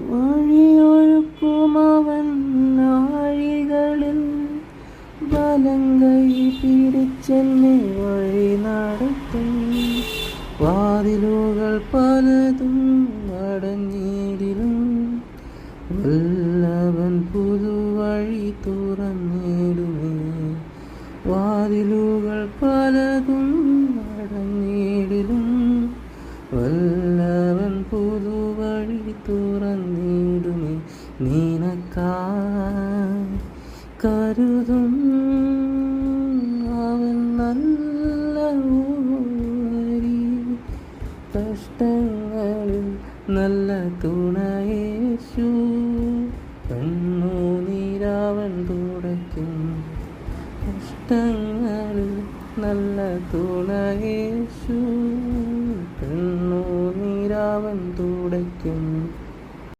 വഴിയൊഴുക്കുമവൻ നാഴികളിൽ വലങ്കൈ പിടിച്ചെന്നെ വഴി നടത്തും. വാതിലുകൾ പലതും അടഞ്ഞിടിലും വല്ലവൻ പുതുവഴി തുറന്നിടുമേ. വാതിലുകൾ പലതും അടഞ്ഞിടിലും വല്ലവൻ പുതുവഴി തുറന്നിടുമേ. നിനക്കായി കരുതും അവൻ നല്ല ഓരി. കഷ്ടങ്ങളിൽ നല്ല തുണയേശു. കണ്ണുനീരവൻ തുടയ്ക്കും. കഷ്ടങ്ങളിൽ നല്ല തുണയേശു. കണ്ണുനീരവൻ തുടയ്ക്കും.